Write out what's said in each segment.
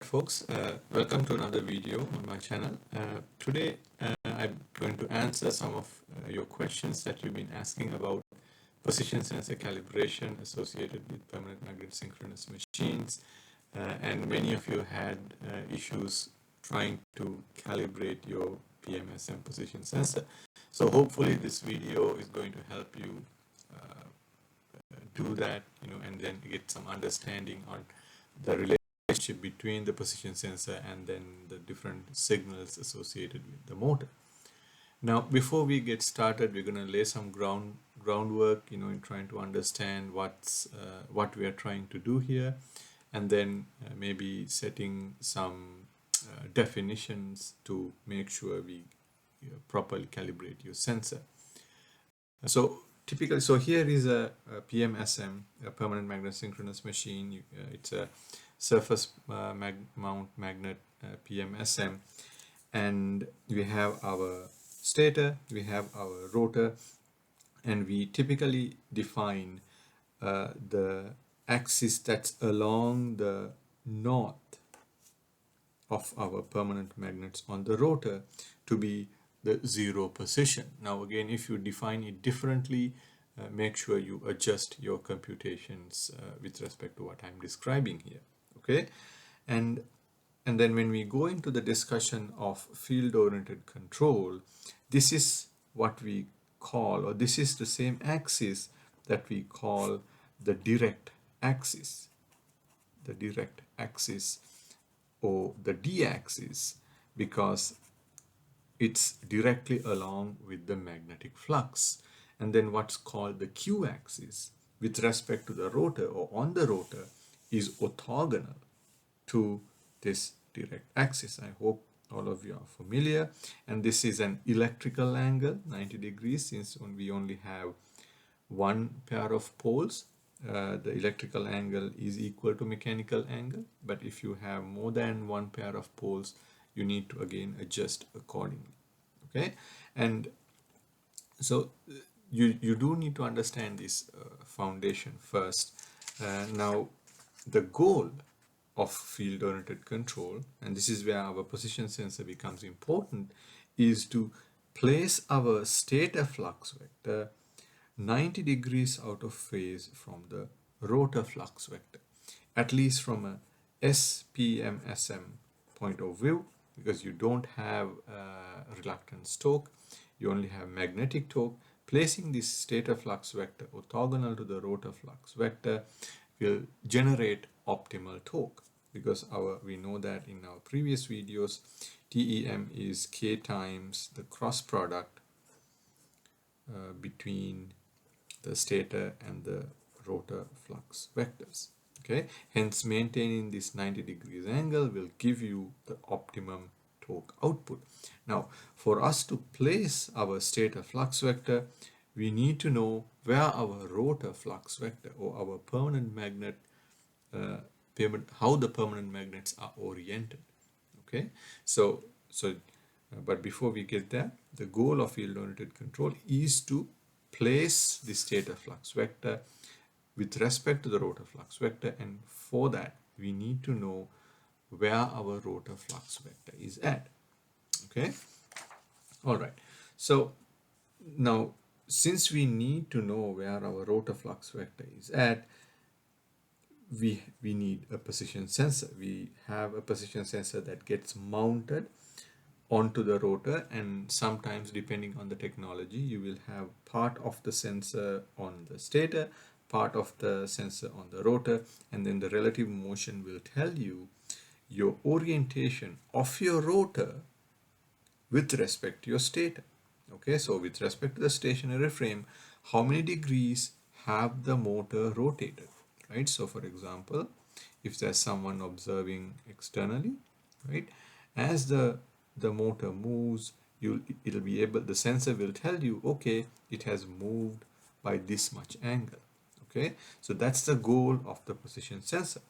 folks, welcome to another video on my channel. Today I'm going to answer some of your questions that you've been asking about position sensor calibration associated with permanent magnet synchronous machines, and many of you had issues trying to calibrate your PMSM position sensor. So hopefully this video is going to help you do that, and then get some understanding on the relationship between the position sensor and then the different signals associated with the motor. Now, before we get started, we're going to lay some groundwork, in trying to understand what we are trying to do here, and then maybe setting some definitions to make sure we properly calibrate your sensor. So here is a PMSM, a permanent magnet synchronous machine. It's a surface mount magnet PMSM, and we have our stator, we have our rotor, and we typically define the axis that's along the north of our permanent magnets on the rotor to be the zero position. Now again, if you define it differently, make sure you adjust your computations with respect to what I'm describing here. Okay, and then when we go into the discussion of field-oriented control, this is what we call, or this is the same axis that we call the direct axis. The direct axis, or the d-axis, because it's directly along with the magnetic flux. And then what's called the q-axis with respect to the rotor or on the rotor is orthogonal to this direct axis. I hope all of you are familiar. And this is an electrical angle, 90 degrees, since we only have one pair of poles. The electrical angle is equal to mechanical angle, but if you have more than one pair of poles, you need to again adjust accordingly. Okay, and so you do need to understand this foundation first. Now the goal of field-oriented control, and this is where our position sensor becomes important, is to place our stator flux vector 90 degrees out of phase from the rotor flux vector, at least from a PMSM point of view, because you don't have reluctance torque, you only have magnetic torque. Placing this stator flux vector orthogonal to the rotor flux vector will generate optimal torque, because we know that in our previous videos, TEM is K times the cross product between the stator and the rotor flux vectors. Okay, hence maintaining this 90 degrees angle will give you the optimum torque output. Now, for us to place our stator flux vector, we need to know where our rotor flux vector or our permanent magnet, how the permanent magnets are oriented. Okay, but before we get there, the goal of field-oriented control is to place the stator flux vector with respect to the rotor flux vector, and for that we need to know where our rotor flux vector is at. Okay, all right, so now since we need to know where our rotor flux vector is at, we need a position sensor. We have a position sensor that gets mounted onto the rotor, and sometimes depending on the technology, you will have part of the sensor on the stator, part of the sensor on the rotor, and then the relative motion will tell you your orientation of your rotor with respect to your stator. Okay, so with respect to the stationary frame, how many degrees have the motor rotated, right? So for example, if there's someone observing externally, right, as the motor moves, the sensor will tell you, okay, it has moved by this much angle. Okay, so that's the goal of the position sensor.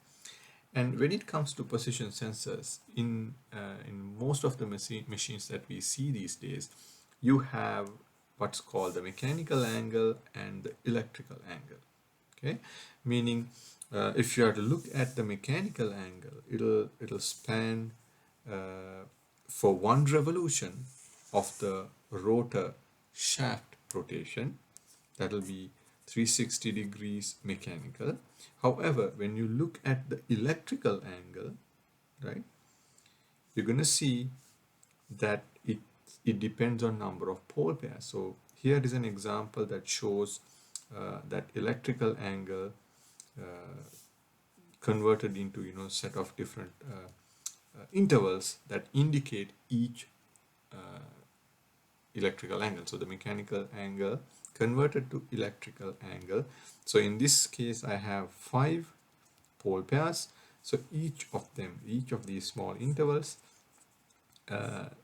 And when it comes to position sensors, in most of the machines that we see these days, you have what's called the mechanical angle and the electrical angle. Okay, meaning if you are to look at the mechanical angle, it'll span for one revolution of the rotor shaft rotation, that will be 360 degrees mechanical. However, when you look at the electrical angle, right, you're going to see that it depends on number of pole pairs. So here is an example that shows that electrical angle converted into set of different intervals that indicate each electrical angle. So the mechanical angle converted to electrical angle. So in this case I have 5 pole pairs. So each of these small intervals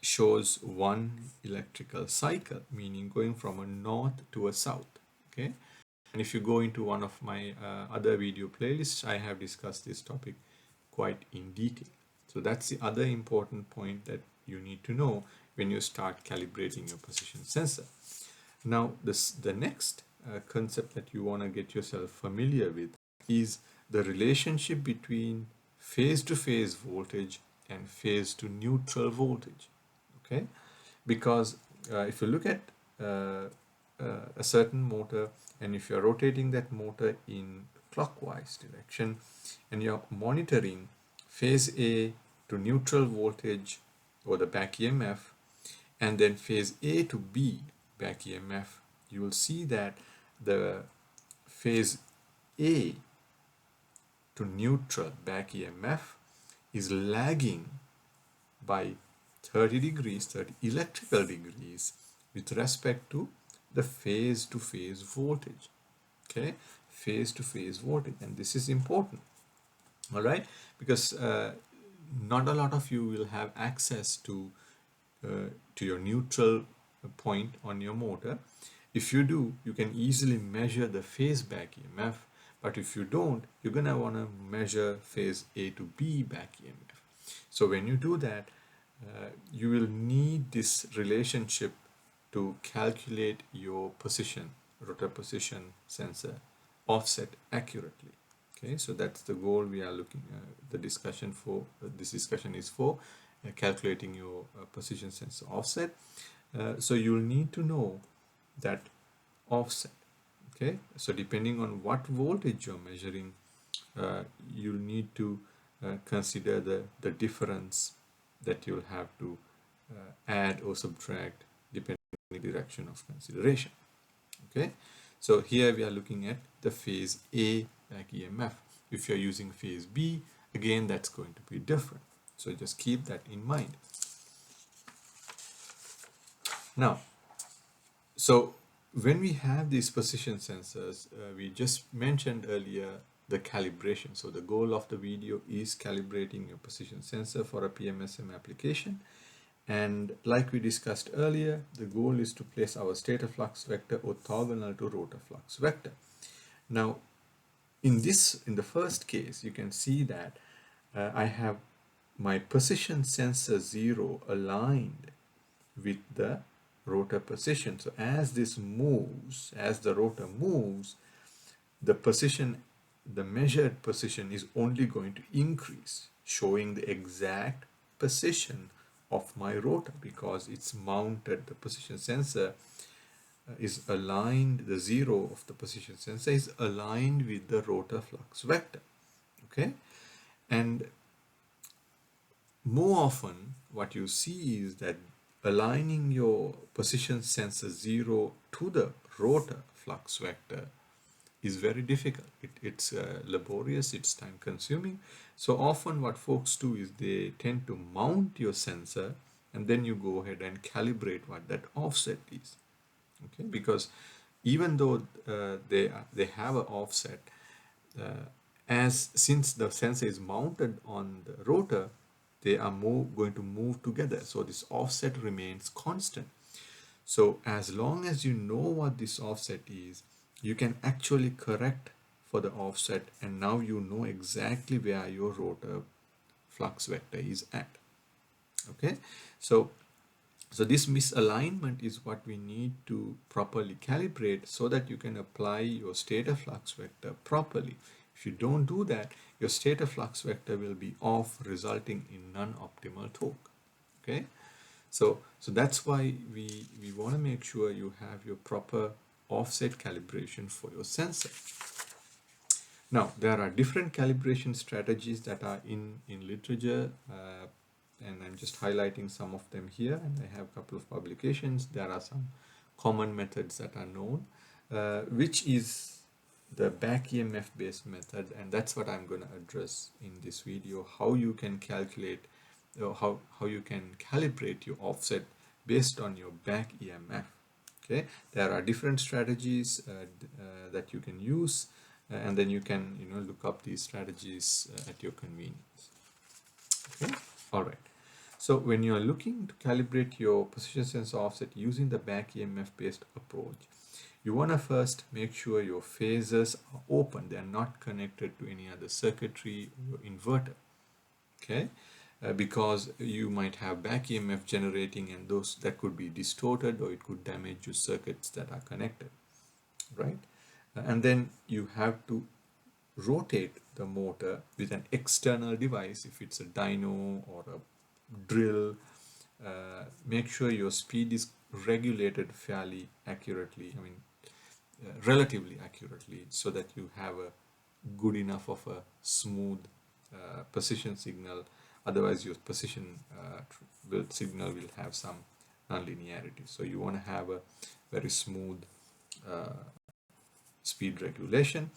shows one electrical cycle, meaning going from a north to a south. Okay, and if you go into one of my other video playlists, I have discussed this topic quite in detail. So that's the other important point that you need to know when you start calibrating your position sensor. Now the next concept that you want to get yourself familiar with is the relationship between phase-to-phase voltage and phase-to-neutral voltage. Okay, because if you look at a certain motor, and if you're rotating that motor in clockwise direction and you're monitoring phase A to neutral voltage or the back EMF, and then phase A to B back EMF, you will see that the phase A to neutral back EMF is lagging by 30 degrees, 30 electrical degrees with respect to the phase-to-phase voltage. Okay, phase-to-phase voltage, and this is important. All right, because not a lot of you will have access to your neutral point on your motor. If you do, you can easily measure the phase back EMF, but if you don't, you're gonna want to measure phase A to B back EMF. So when you do that, you will need this relationship to calculate your position, rotor position sensor offset accurately. Okay, so that's the goal we are looking at. The discussion for this discussion is for calculating your position sensor offset. So you'll need to know that offset. Okay, so depending on what voltage you're measuring, you'll need to consider the difference that you'll have to add or subtract depending on the direction of consideration. Okay, so here we are looking at the phase A back EMF. If you're using phase B, again that's going to be different. So just keep that in mind. Now, so when we have these position sensors, we just mentioned earlier the calibration. So the goal of the video is calibrating your position sensor for a PMSM application. And like we discussed earlier, the goal is to place our stator flux vector orthogonal to rotor flux vector. Now, in the first case, you can see that I have my position sensor 0 aligned with the rotor position. So as this moves, as the rotor moves, the measured position is only going to increase, showing the exact position of my rotor because it's mounted. The position sensor is aligned, the 0 of the position sensor is aligned with the rotor flux vector. Okay, and more often what you see is that aligning your position sensor 0 to the rotor flux vector is very difficult. It's laborious, it's time consuming. So often what folks do is they tend to mount your sensor and then you go ahead and calibrate what that offset is. Okay, because even though they have an offset, since the sensor is mounted on the rotor, they are going to move together. So this offset remains constant. So as long as you know what this offset is, you can actually correct for the offset, and now you know exactly where your rotor flux vector is at. Okay, so this misalignment is what we need to properly calibrate so that you can apply your stator flux vector properly. If you don't do that, your stator flux vector will be off, resulting in non-optimal torque. Okay, so that's why we want to make sure you have your proper offset calibration for your sensor. Now, there are different calibration strategies that are in literature, and I'm just highlighting some of them here, and I have a couple of publications. There are some common methods that are known, which is the back EMF based method, and that's what I'm going to address in this video, how you can calculate, how you can calibrate your offset based on your back EMF. Okay, there are different strategies that you can use, and then you can look up these strategies at your convenience. Okay, all right. So when you are looking to calibrate your position sensor offset using the back EMF based approach, you want to first make sure your phasers are open, they are not connected to any other circuitry or inverter. Okay, because you might have back EMF generating, and those that could be distorted, or it could damage your circuits that are connected, right? And then you have to rotate the motor with an external device. If it's a dyno or a drill, make sure your speed is regulated fairly accurately, I mean relatively accurately, so that you have a good enough of a smooth position signal. Otherwise your position signal will have some nonlinearity. So you want to have a very smooth speed regulation.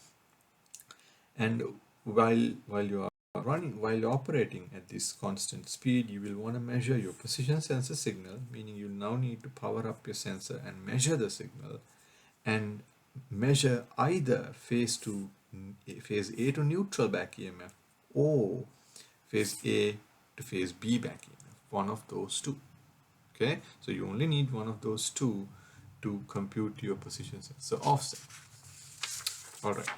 And while you're operating at this constant speed, you will want to measure your position sensor signal, meaning you now need to power up your sensor and measure the signal, and measure either phase A to neutral back EMF, or phase A to phase B back EMF, one of those two. Okay, so you only need one of those two to compute your position sensor offset. All right,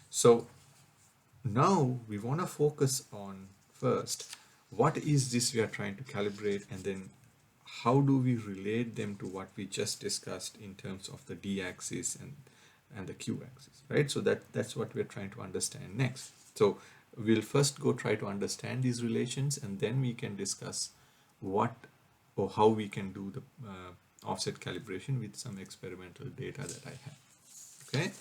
so now we want to focus on first what is this we are trying to calibrate, and then how do we relate them to what we just discussed in terms of the D axis and the Q axis, right? So that's what we're trying to understand next. So we'll first go try to understand these relations, and then we can discuss what or how we can do the offset calibration with some experimental data that I have. Okay,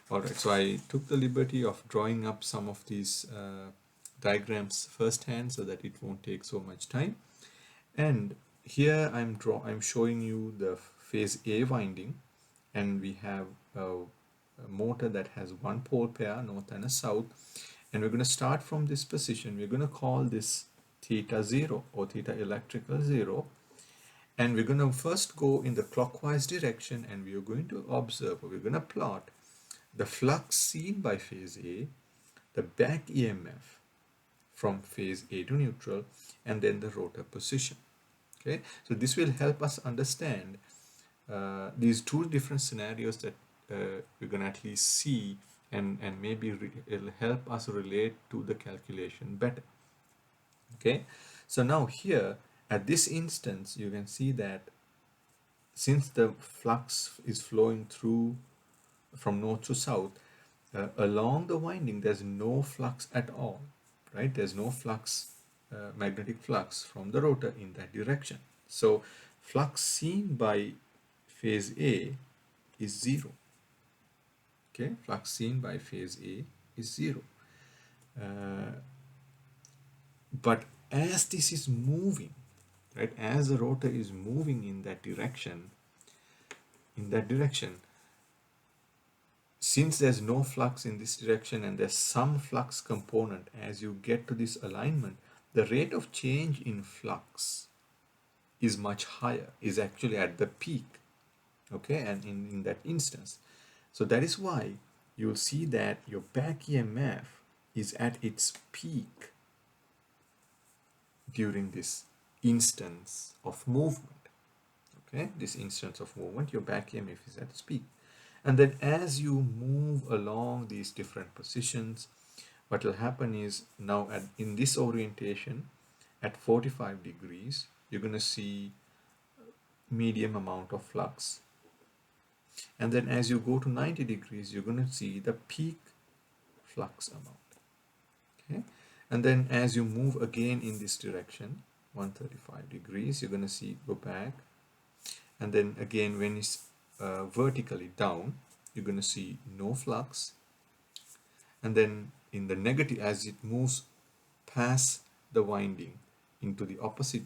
all right, so I took the liberty of drawing up some of these diagrams firsthand so that it won't take so much time. And here I'm showing you the phase A winding, and we have a motor that has one pole pair, north and a south, and we're going to start from this position. We're going to call this theta 0 or theta electrical 0, and we're going to first go in the clockwise direction, and we are going to observe, or we're going to plot the flux seen by phase A, the back EMF from phase A to neutral, and then the rotor position. Okay, so this will help us understand these two different scenarios that we're going to at least see, and maybe it'll help us relate to the calculation better. Okay, so now here at this instance, you can see that since the flux is flowing through from north to south, along the winding there's no flux at all, right? There's no flux, magnetic flux from the rotor in that direction. So flux seen by phase A is 0. Okay, flux seen by phase A is 0. But as this is moving, right, as the rotor is moving in that direction, since there's no flux in this direction and there's some flux component, as you get to this alignment, the rate of change in flux is much higher, is actually at the peak. Okay, and in that instance, so that is why you'll see that your back EMF is at its peak during this instance of movement. Okay, this instance of movement, your back EMF is at its peak. And then as you move along these different positions, what will happen is now in this orientation at 45 degrees, you're going to see medium amount of flux. And then as you go to 90 degrees, you're going to see the peak flux amount. Okay, and then as you move again in this direction 135 degrees, you're going to see go back, and then again when it's vertically down, you're going to see no flux, and then in the negative, as it moves past the winding into the opposite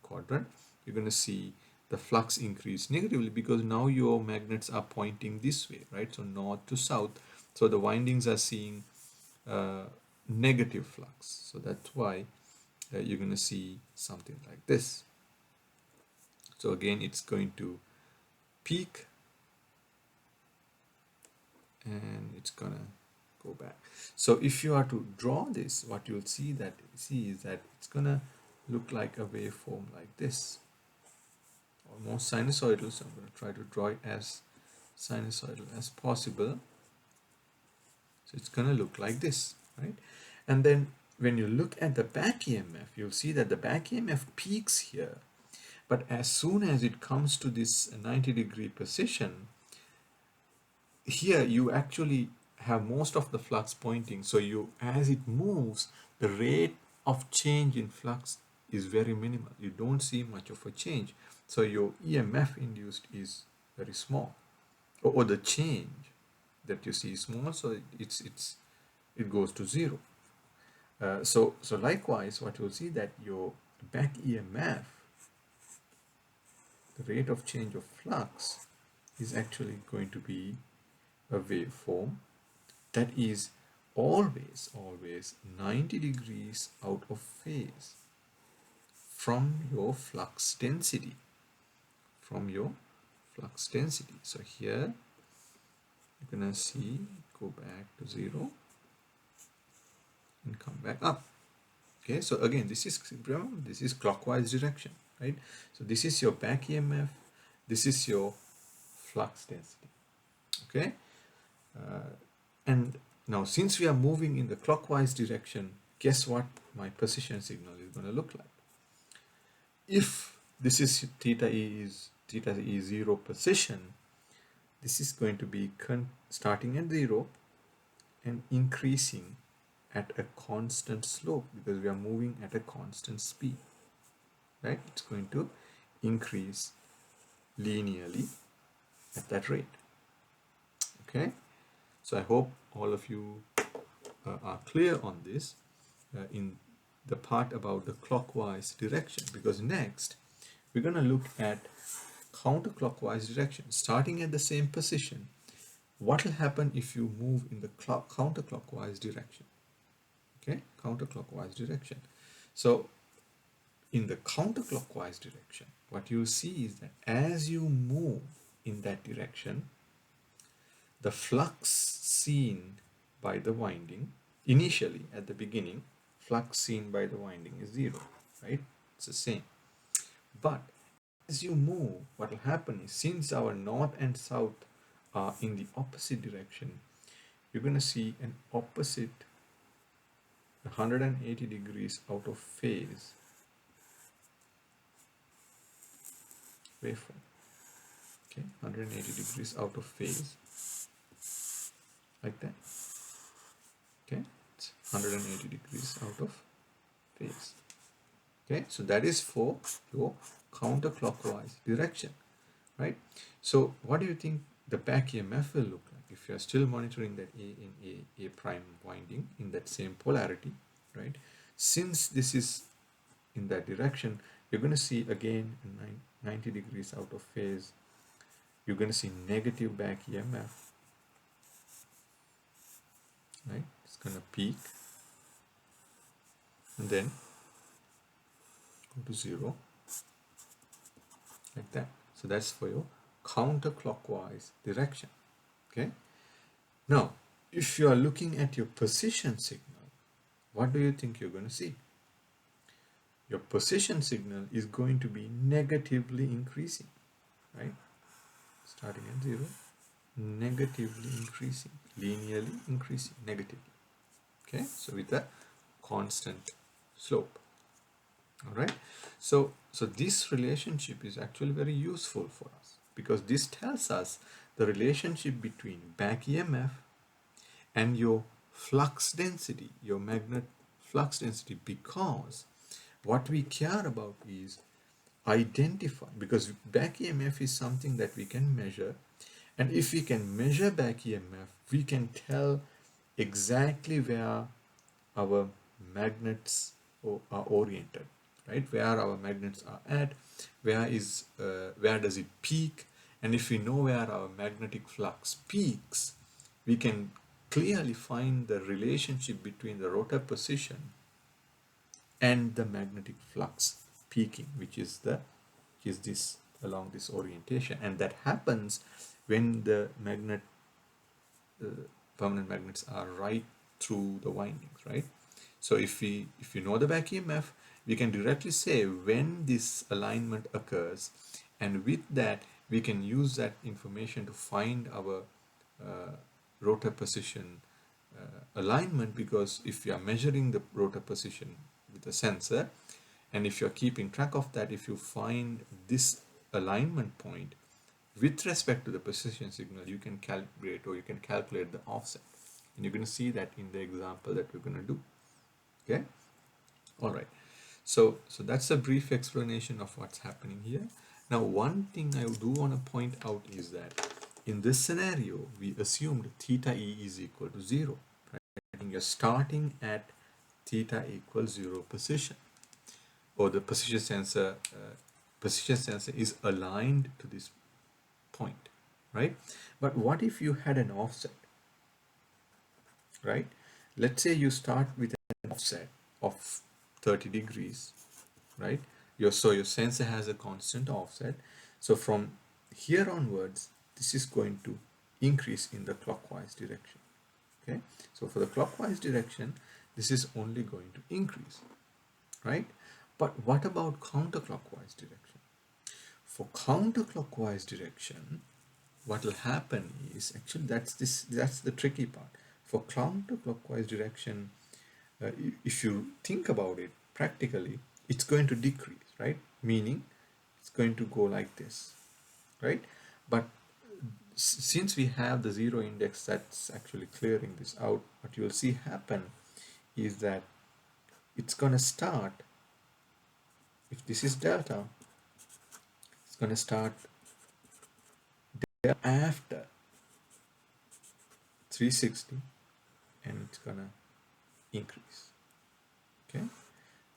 quadrant, you're going to see the flux increase negatively, because now your magnets are pointing this way, right? So north to south, so the windings are seeing negative flux. So that's why you're going to see something like this. So again, it's going to peak and it's gonna go back. So if you are to draw this, what you'll see is that it's gonna look like a waveform like this, almost sinusoidal. So I'm going to try to draw it as sinusoidal as possible. So it's going to look like this, right? And then when you look at the back EMF, you'll see that the back EMF peaks here, but as soon as it comes to this 90-degree position, here you actually have most of the flux pointing. So as it moves, the rate of change in flux is very minimal. You don't see much of a change. So your EMF induced is very small, or the change that you see is small. So it goes to zero. So likewise, what you'll see that your back EMF, the rate of change of flux, is actually going to be a waveform that is always 90 degrees out of phase from your flux density, So here you're gonna see go back to zero and come back up. Okay, so again, this is clockwise direction, right? So this is your back EMF, this is your flux density. Okay, and now since we are moving in the clockwise direction, guess what my position signal is going to look like? If this is theta e 0 position, this is going to be starting at 0 and increasing at a constant slope, because we are moving at a constant speed, right? It's going to increase linearly at that rate. Okay, so I hope all of you are clear on this in the part about the clockwise direction, because next we're going to look at counterclockwise direction. Starting at the same position, what will happen if you move in the counterclockwise direction? Okay, counterclockwise direction. So in the counterclockwise direction, what you see is that as you move in that direction, the flux seen by the winding, initially at the beginning, flux seen by the winding is 0, right? It's the same. But as you move, what will happen is, since our north and south are in the opposite direction, you're going to see an opposite 180 degrees out of phase waveform. Okay, 180 degrees out of phase, like that. Okay, it's 180 degrees out of phase. Okay, so that is for your counterclockwise direction, right? So what do you think the back EMF will look like if you are still monitoring that A prime winding in that same polarity, right? Since this is in that direction, you're going to see again 90 degrees out of phase. You're going to see negative back EMF, right? It's going to peak and then go to 0, like that. So that's for your counterclockwise direction. Okay, now if you are looking at your position signal, what do you think you're going to see? Your position signal is going to be negatively increasing, right? Starting at 0, negatively increasing, linearly increasing negatively. Okay, so with a constant slope. All right, so this relationship is actually very useful for us, because this tells us the relationship between back EMF and your flux density, your magnet flux density, because what we care about is identify, because back EMF is something that we can measure, and if we can measure back EMF, we can tell exactly where our magnets are oriented, right? Where our magnets are at, where does it peak, and if we know where our magnetic flux peaks, we can clearly find the relationship between the rotor position and the magnetic flux peaking, which is this along this orientation, and that happens when the uh, permanent magnets are right through the windings, right? So if you know the back EMF, we can directly say when this alignment occurs, and with that we can use that information to find our rotor position alignment, because if you are measuring the rotor position with a sensor, and if you're keeping track of that, if you find this alignment point with respect to the position signal, you can calibrate or you can calculate the offset, and you're going to see that in the example that we're going to do. Okay, all right. So that's a brief explanation of what's happening here. Now, one thing I do want to point out is that in this scenario, we assumed theta e is equal to 0. Right? You're starting at theta equals 0 position, or the position sensor is aligned to this point, right? But what if you had an offset, right? Let's say you start with an offset of 30 degrees, right? Your sensor has a constant offset. So from here onwards, this is going to increase in the clockwise direction. Okay, so for the clockwise direction, this is only going to increase, right? But what about counterclockwise direction? For counterclockwise direction, what will happen is, actually that's the tricky part. For counterclockwise direction, if you think about it practically, it's going to decrease, right? Meaning it's going to go like this, right? But since we have the zero index that's actually clearing this out, what you'll see happen is that it's going to start, if this is delta, it's going to start after 360, and it's going to increase. Okay,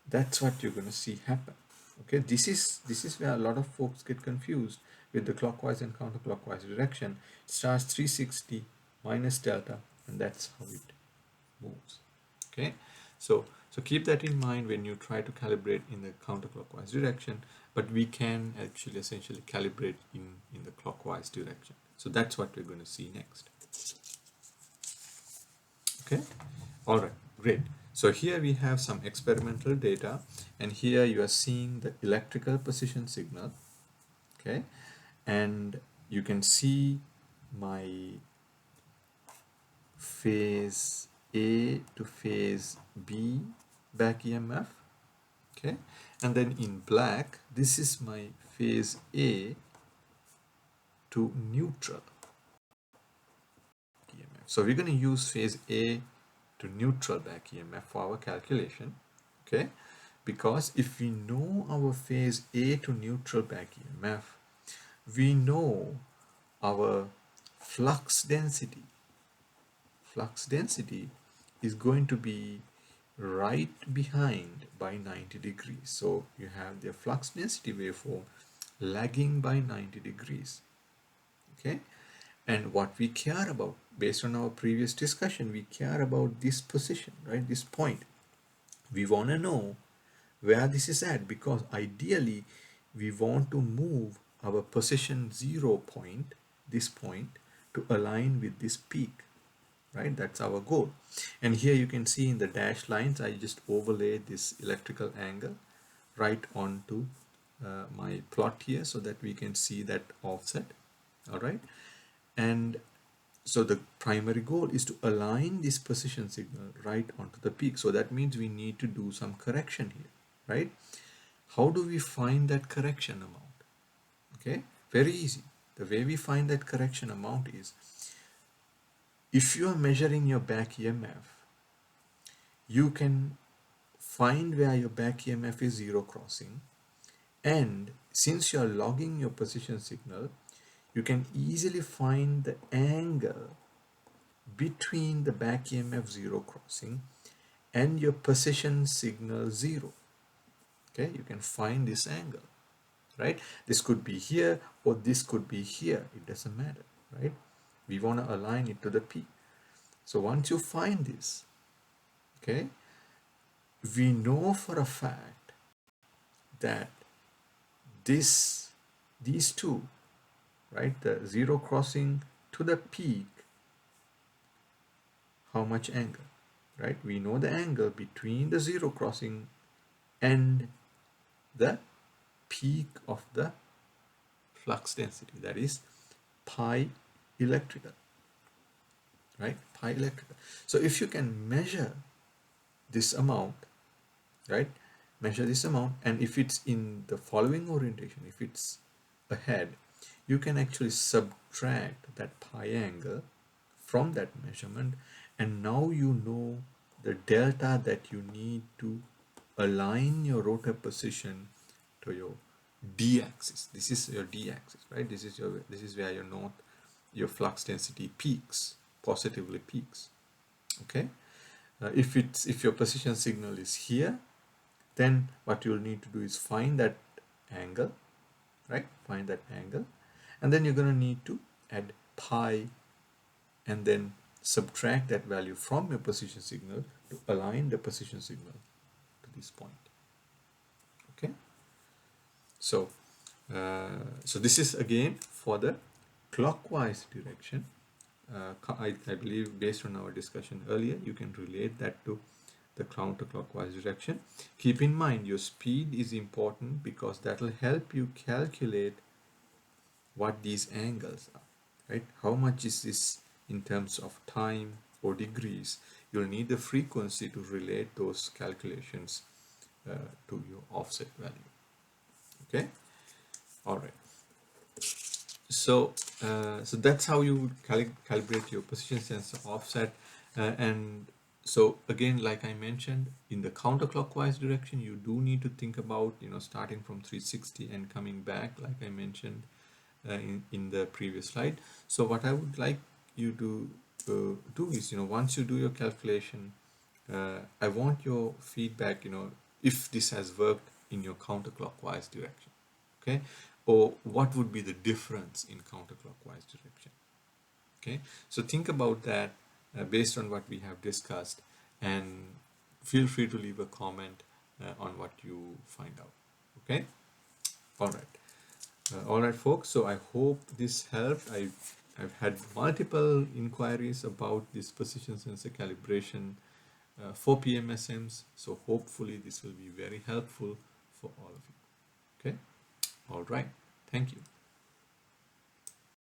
that's what you're going to see happen. Okay, this is where a lot of folks get confused with the clockwise and counterclockwise direction. It starts 360 minus delta, and that's how it moves. Okay, so keep that in mind when you try to calibrate in the counterclockwise direction, but we can actually essentially calibrate in the clockwise direction. So that's what we're going to see next. Okay, all right, great. So here we have some experimental data, and here you are seeing the electrical position signal. Okay, and you can see my phase A to phase B back EMF. Okay, and then in black, this is my phase A to neutral EMF. So we're going to use phase A to neutral back EMF for our calculation. Okay, because if we know our phase A to neutral back EMF, we know our flux density. Flux density is going to be right behind by 90 degrees. So you have the flux density waveform lagging by 90 degrees. Okay, and what we care about, based on our previous discussion, we care about this position, right? This point. We want to know where this is at, because ideally we want to move our position 0 point, this point, to align with this peak, right? That's our goal. And here you can see in the dashed lines, I just overlaid this electrical angle right onto my plot here, so that we can see that offset. All right, and so the primary goal is to align this position signal right onto the peak. So that means we need to do some correction here, right? How do we find that correction amount? Okay, very easy. The way we find that correction amount is, if you are measuring your back EMF you can find where your back EMF is zero crossing, and since you are logging your position signal, you can easily find the angle between the back EMF zero crossing and your position signal zero. Okay, you can find this angle, right? This could be here or this could be here, it doesn't matter, right? We want to align it to the peak. So once you find this, okay, we know for a fact that these two, right, the zero crossing to the peak, how much angle, right? We know the angle between the zero crossing and the peak of the flux density, that is pi electrical, right? Pi electrical. So if you can measure this amount, right, measure this amount, and if it's in the following orientation, if it's ahead, you can actually subtract that pi angle from that measurement, and now you know the delta that you need to align your rotor position to your d-axis. This is your d-axis, right? This is where your flux density peaks, positively peaks. Okay, if your position signal is here, then what you'll need to do is find that angle, right? Find that angle, and then you're going to need to add pi and then subtract that value from your position signal to align the position signal to this point. Okay, so so this is again for the clockwise direction. I believe based on our discussion earlier, you can relate that to the counterclockwise direction. Keep in mind your speed is important because that will help you calculate what these angles are, right? How much is this in terms of time or degrees? You'll need the frequency to relate those calculations to your offset value. Okay, all right. So so that's how you would calibrate your position sensor offset, and so again, like I mentioned, in the counterclockwise direction, you do need to think about, you know, starting from 360 and coming back, like I mentioned in the previous slide. So what I would like you to do is, you know, once you do your calculation, I want your feedback, you know, if this has worked in your counterclockwise direction, okay, or what would be the difference in counterclockwise direction. Okay, so think about that based on what we have discussed, and feel free to leave a comment on what you find out. Okay, all right folks, so I hope this helped. I've had multiple inquiries about this position sensor calibration for PMSMs, so hopefully this will be very helpful for all of you. Okay, all right, thank you.